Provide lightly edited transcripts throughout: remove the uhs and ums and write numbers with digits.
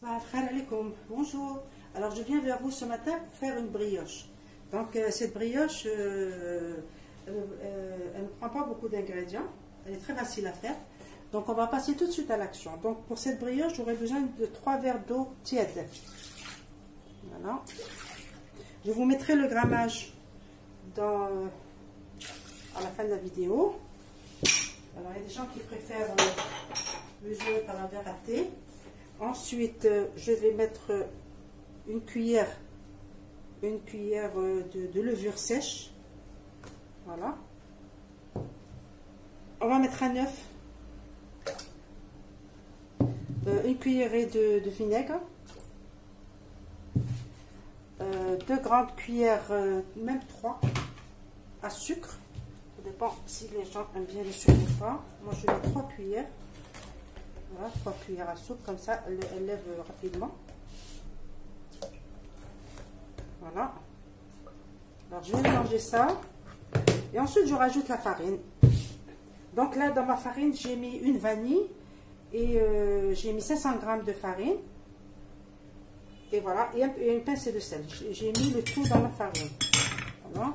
Bonjour, alors je viens vers vous ce matin pour faire une brioche. Donc cette brioche, elle ne prend pas beaucoup d'ingrédients, elle est très facile à faire. Donc on va passer tout de suite à l'action. Donc pour cette brioche, j'aurai besoin de 3 verres d'eau tiède. Voilà. Je vous mettrai le grammage à la fin de la vidéo. Alors il y a des gens qui préfèrent mesurer par un verre à thé. Ensuite, je vais mettre une cuillère de levure sèche. Voilà. On va mettre un œuf, une cuillerée de vinaigre, 2 grandes cuillères, même 3, à sucre. Ça dépend si les gens aiment bien le sucre ou pas. Moi, je mets 3 cuillères. Voilà, 3 cuillères à soupe, comme ça, elle lève rapidement. Voilà. Alors, je vais mélanger ça. Et ensuite, je rajoute la farine. Donc là, dans ma farine, j'ai mis une vanille. Et j'ai mis 500 g de farine. Et voilà, et une pincée de sel. J'ai mis le tout dans la farine. Voilà.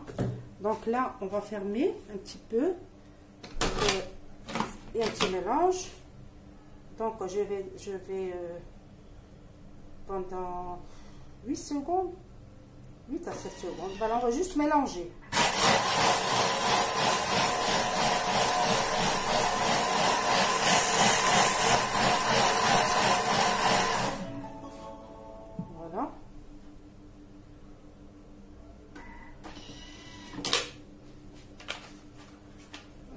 Donc là, on va fermer un petit peu. Et un petit mélange. Donc je vais pendant 8 secondes, 8 à 7 secondes, voilà, on va juste mélanger. Voilà.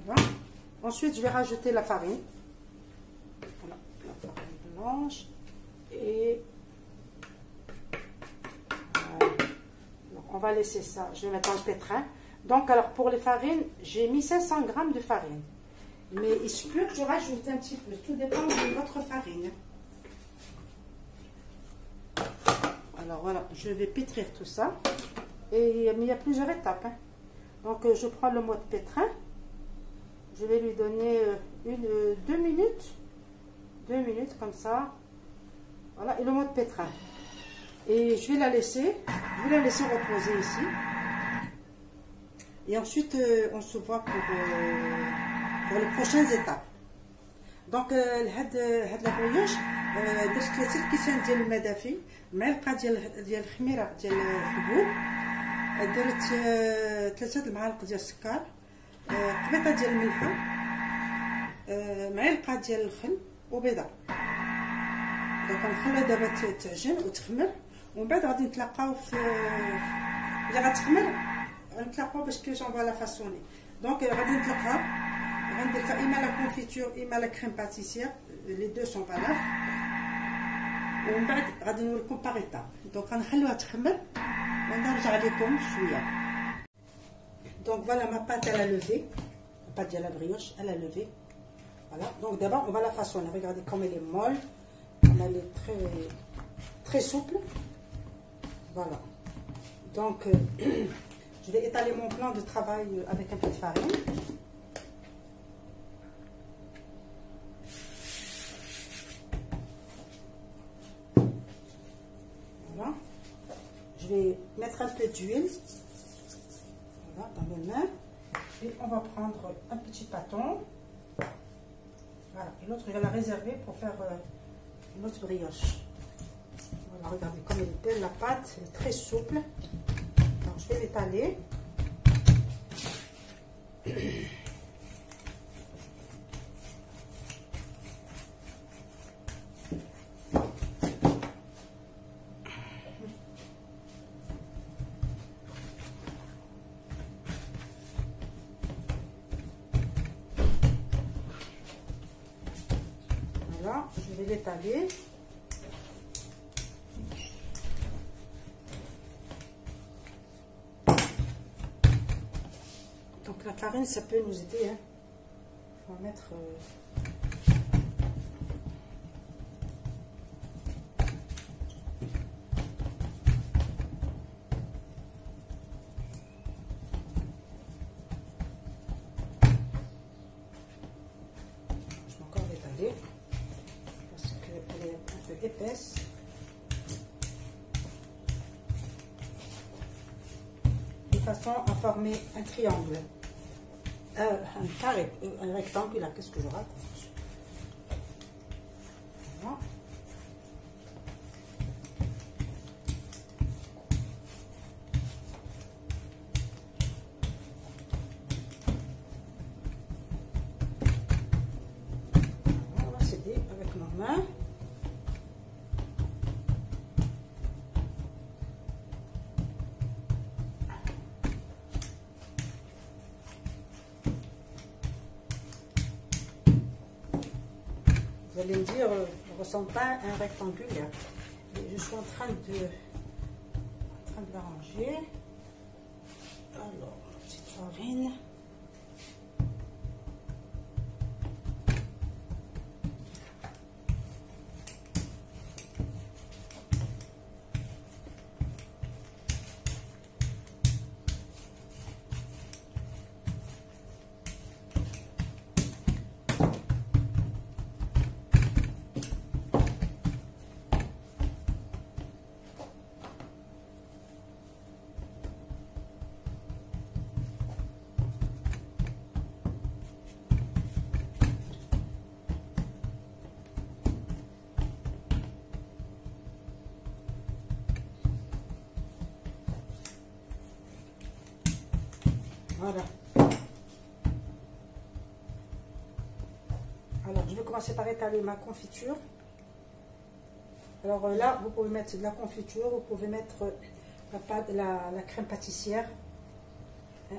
Voilà. Ensuite, je vais rajouter la farine. Blanche et on va laisser ça. Je vais mettre dans le pétrin. Donc alors pour les farines, j'ai mis 500 g de farine, mais il se peut que je rajoute un petit peu, tout dépend de votre farine. Alors voilà, je vais pétrir tout ça, mais il y a plusieurs étapes, hein. Donc je prends le mode pétrin, je vais lui donner 2 minutes. 2 minutes comme ça, voilà, et le mode pétrin. Et je vais la laisser reposer ici. Et ensuite, on se voit pour les prochaines étapes. Donc, la brioche, درت 3 كيسان ديال الماء دافي، معلقه ديال الخميره ديال الحبوب، درت 3 المعالق ديال السكر، قبيطه ديال الملحه، معلقه ديال الخل وبيضه. دونك غنخليها دابا تعجن وتخمر، ومن بعد غادي نتلاقاو ملي غتخمر غنتلاقاو باش كيفاش اون فوالا فاسوني. دونك غادي نطلقها، غندير فيها اما لا كونفيتور اما لا كريم باتيسير، لي دو سون فالاب، ومن بعد غادي نوريكم باغ ايطاب. دونك غنخليوها تخمر ونرجع لكم شويه. دونك فوالا ما بات elle a levé, la pâte de la brioche elle a levé. Voilà, donc d'abord on va la façonner. Regardez comme elle est molle, comme elle est très souple. Voilà, donc je vais étaler mon plan de travail avec un peu de farine. Voilà, je vais mettre un peu d'huile, voilà, dans mes mains, et on va prendre un petit bâton. Voilà, et l'autre, je vais la réserver pour faire une autre brioche. Voilà, regardez comme elle est belle, la pâte, elle est très souple. Alors, je vais l'étaler. Voilà, je vais l'étaler. Donc la farine, ça peut nous aider, hein. On va mettre je vais encore l'étaler parce qu'elle est un peu épaisse. façon à former un triangle. Un carré, un rectangle, là, qu'est-ce que je raconte? Voilà. On va s'aider avec nos mains. Vous allez me dire, ne ressemble pas à un rectangulaire. Je suis en train de l'arranger. Alors, petite farine. Voilà. Alors, je vais commencer par étaler ma confiture. Alors là, vous pouvez mettre de la confiture, vous pouvez mettre la crème pâtissière.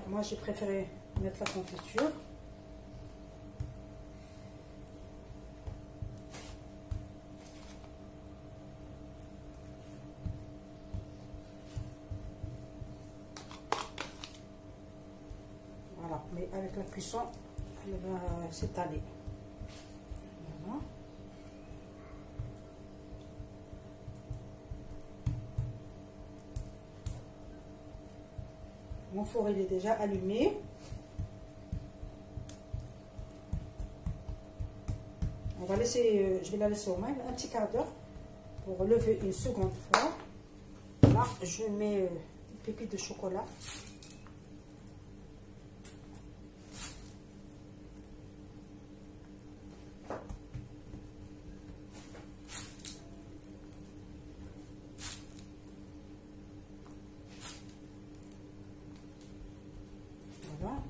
Moi, j'ai préféré mettre la confiture. Voilà, mais avec la cuisson, elle va s'étaler. Voilà. Mon four, il est déjà allumé. On va laisser, je vais la laisser au moins un petit quart d'heure pour lever une seconde fois. Là, je mets une pépite de chocolat. Voilà.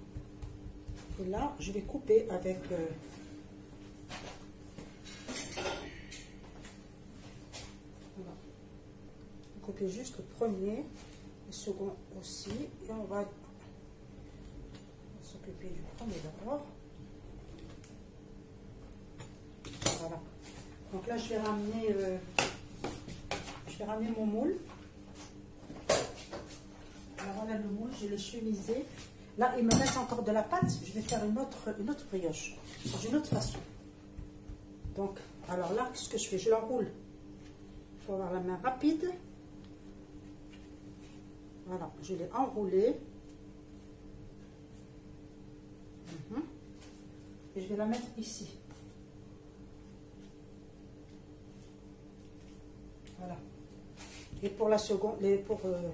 Et là, je vais couper avec voilà. Couper juste le premier, le second aussi, et on va s'occuper du premier d'abord. Voilà. Donc là, je vais ramener mon moule. Alors voilà le moule, je l'ai chemisé. Là, il me reste encore de la pâte. Je vais faire une autre brioche, d'une autre façon. Donc, alors là, qu'est-ce que je fais? Je l'enroule. Il faut avoir la main rapide. Voilà, je l'ai enroulé. Et je vais la mettre ici. Voilà. Et pour la seconde, pour le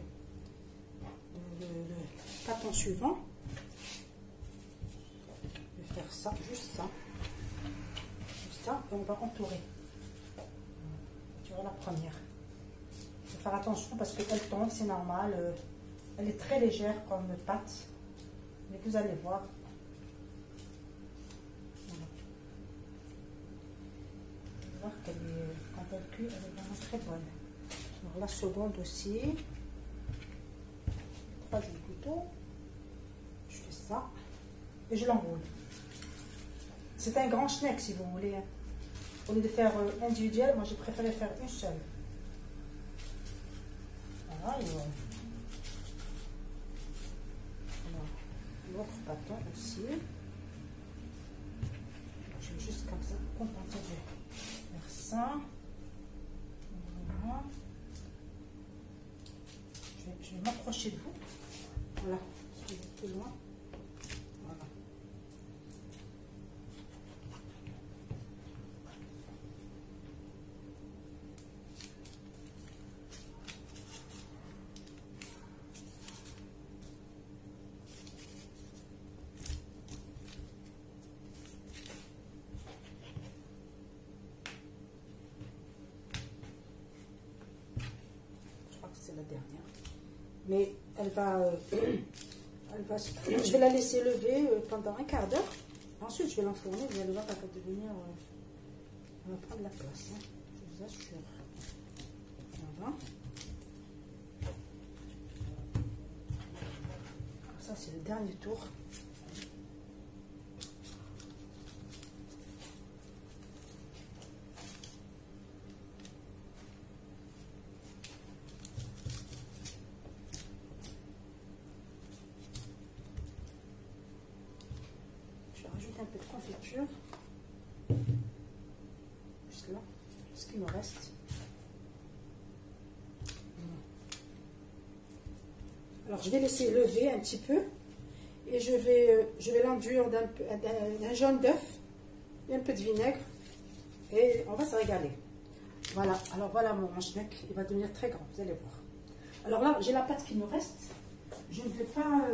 pâton suivant, je vais faire ça, juste ça, et on va entourer. Tu vois la première. Il faut faire attention parce qu'elle tombe, c'est normal. Elle est très légère comme pâte, mais vous allez voir. Voilà. Vous allez voir qu'elle est, quand elle cuit, elle est vraiment très bonne. Alors la seconde aussi. Troisième couteau. Je fais ça et je l'enroule. C'est un grand schneck si vous voulez. Au lieu de faire individuel, moi j'ai préféré faire une seule. Voilà, et voilà. L'autre bâton aussi. Je vais juste comme ça contenter de faire ça. Voilà. Je vais m'approcher de vous. Voilà, je vais plus loin. Voilà. dernière. Mais elle va, je vais la laisser lever pendant un quart d'heure. Ensuite, je vais l'enfourner. Vous allez voir, elle va devenir, elle va prendre la place, hein, je vous assure. Voilà. Ça, c'est le dernier tour. Un peu de confiture juste là, ce qui me reste. Alors je vais laisser lever un petit peu et je vais l'enduire d'un jaune d'œuf et un peu de vinaigre et on va se régaler. Voilà, alors voilà mon schneck, il va devenir très grand, vous allez voir. Alors là j'ai la pâte qui me reste, je ne vais pas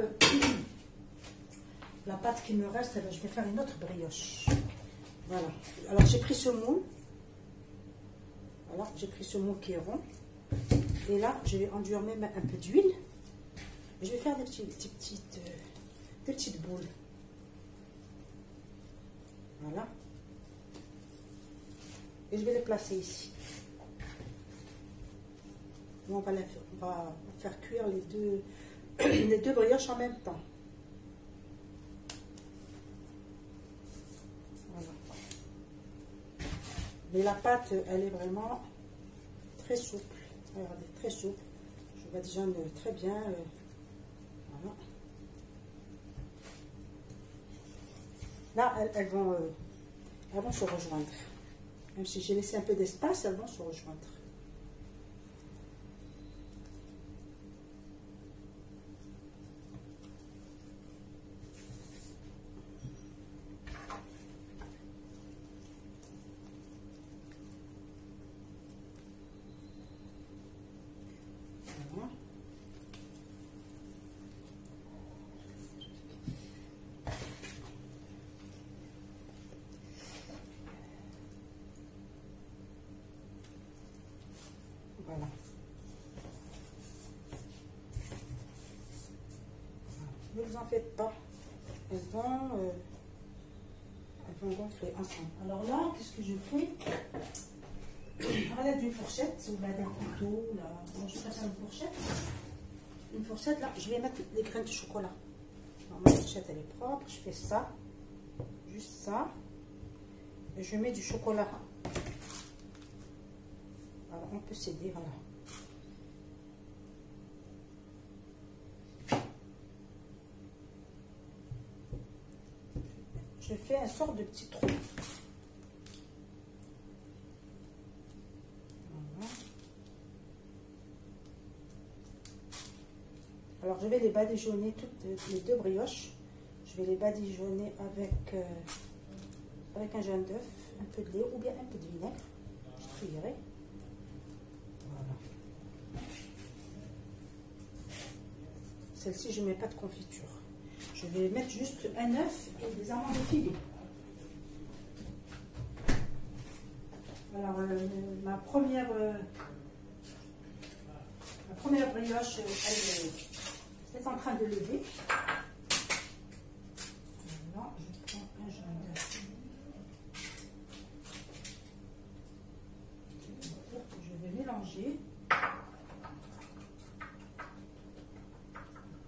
la pâte qui me reste, je vais faire une autre brioche. Voilà. Alors j'ai pris ce moule. Voilà, j'ai pris ce moule qui est rond. Et là, je vais enduire même un peu d'huile. Je vais faire des petites boules. Voilà. Et je vais les placer ici. On va faire cuire les deux brioches en même temps. Mais la pâte, elle est vraiment très souple. Regardez, très souple. Je vois déjà très bien. Voilà. Là, elles vont se rejoindre. Même si j'ai laissé un peu d'espace, elles vont se rejoindre. Voilà. Ne vous en faites pas. Elles vont gonfler ensemble. Alors là, qu'est-ce que je fais? À l'aide d'une fourchette, si vous avez un couteau, là, bon, je préfère une fourchette. Une fourchette, là, je vais mettre les graines de chocolat. Alors, ma fourchette, elle est propre. Je fais ça, juste ça. Et je mets du chocolat. Alors, on peut s'aider, voilà. Je fais un sort de petit trou. Voilà. Alors, je vais les badigeonner toutes les deux brioches. Je vais les badigeonner avec un jaune d'œuf, un peu de lait ou bien un peu de vinaigre. Je trierai. Voilà. Celle-ci, je ne mets pas de confiture. Je vais mettre juste un œuf et des amandes filées. Alors, ma première brioche, elle est en train de lever. Voilà, je prends un jaune d'œuf. Je vais mélanger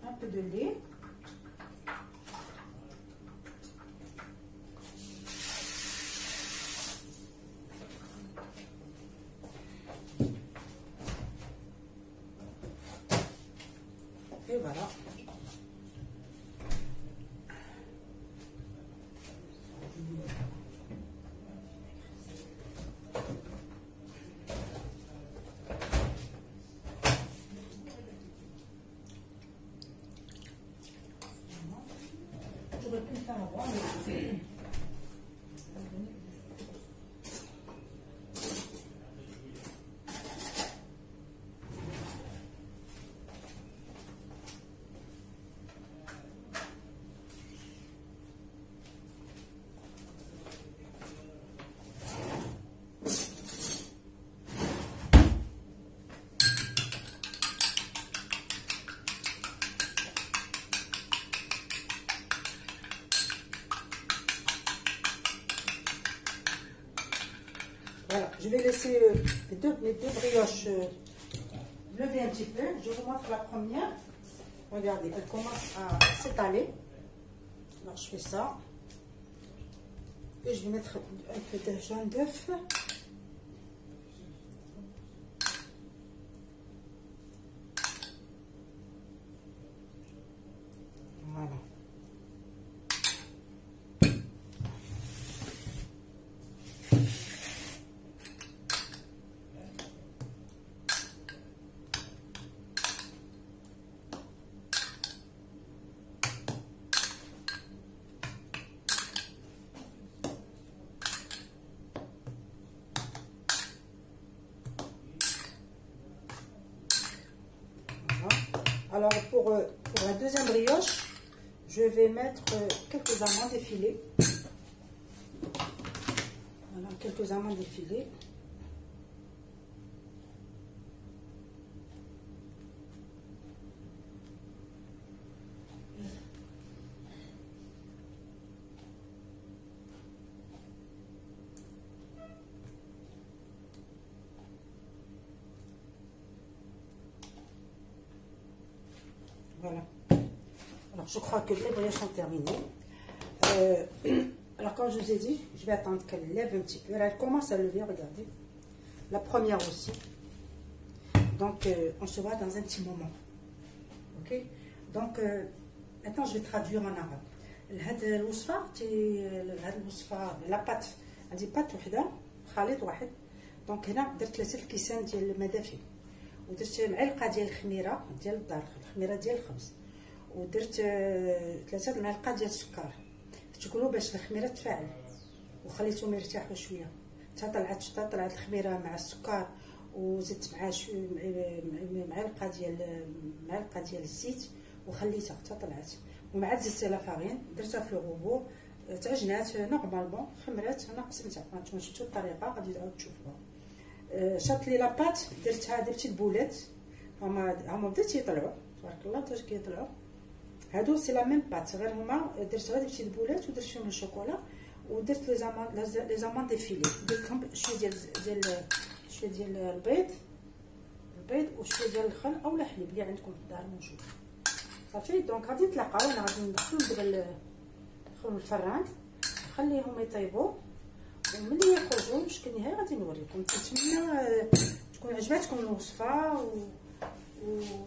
un peu de lait. Et voilà. J'aurais pu le faire avant, mais... vais laisser mes deux brioches lever un petit peu. Je vous montre la première. Regardez, elle commence à s'étaler. Alors je fais ça. Et je vais mettre un peu de jaune d'œuf. Voilà. Alors pour la deuxième brioche, je vais mettre quelques amandes effilées. Voilà, quelques amandes effilées. Voilà. Alors, je crois que les brioches sont terminées. Alors, comme je vous ai dit, je vais attendre qu'elle lève un petit peu. Elle commence à lever, regardez. La première aussi. Donc, on se voit dans un petit moment. Ok? Donc, maintenant, je vais traduire en arabe. هاد الوصفة لا بات عندي بات وحدة خليط واحد. دونك هنا درت 3 كيسان ديال المدافي ودرت معلقة ديال الخميرة ديال الدار، الخميرة ديال الخبز، ودرت 3 المعالق ديال السكر. تقولوا باش الخميرة تفاعل وخليتهم يرتاحوا شوية حتى طلعت الخميرة مع السكر، وزدت معاه معلقة ديال الزيت وخليتها حتى طلعت، ومن عاد زدت لا فارين درتها في الغوبو تعجنات نورمالمون خمرات. انا قسمتها هانتوما شفتوا الطريقه غادي تعاودوا تشوفوها. شاط لي لاباط درتها درت البولات هما بدات يطلعوا تبارك الله حتى كيطلعوا. هادو سي لا ميم بات غير هما درت غير درت البولات ودرت فيهم الشوكولا ودرت لي زامون ديفيلي درتهم شويه ديال البيض وشويه ديال الخل اولا حليب اللي عندكم في الدار موجود صافي. دونك غادي نتلاقاو. انا غادي ندخلو دابا ندخلو الفران نخليهم يطيبوا وملي يخرجوا بشكل نهائي غادي نوريكم. نتمنى تكون عجباتكم الوصفه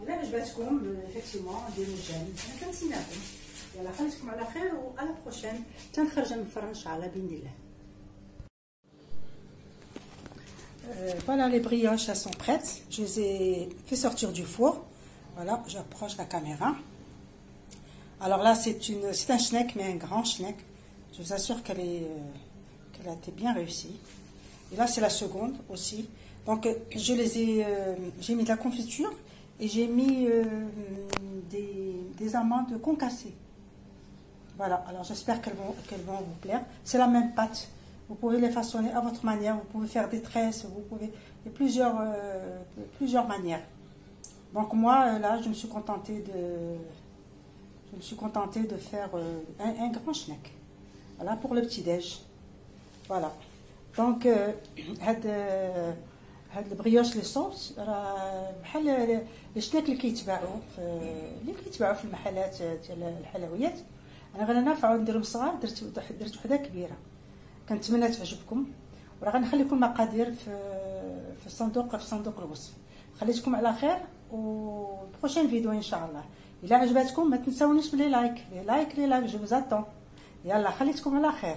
ولا عجباتكم ايفيكتيمون ديروا الجيم. انا كنتسناكم. يلا خليكم على خير وعلى بروشين تنخرج من الفرن ان شاء الله باذن الله. Voilà, les brioches elles sont prêtes. Je les ai fait sortir du four. Voilà, j'approche la caméra. Alors là, c'est un schneck, mais un grand schneck. Je vous assure qu'elle a été bien réussie. Et là, c'est la seconde aussi. Donc, j'ai mis de la confiture et j'ai mis des amandes concassées. Voilà, alors j'espère qu'elles vont vous plaire. C'est la même pâte. Vous pouvez les façonner à votre manière. Vous pouvez faire des tresses. Il y a plusieurs manières. Donc moi, là, je me suis contentée de faire un grand schneck. Voilà, pour le petit-déj. Voilà. Donc, هاد البريوش لي صوص راه بحال الشناك اللي كيتباعوا في المحلات ديال الحلويات. انا غنفعوا نديرهم صغار، درت وحده كبيره. كنتمنى تعجبكم، وراه غنخليكم المقادير في صندوق الوصف. خليتكم على خير وبروشين فيديو ان شاء الله. الا عجبتكم ما تنساونيش بلي لايك جو فوز اتون. يلا خليتكم على خير.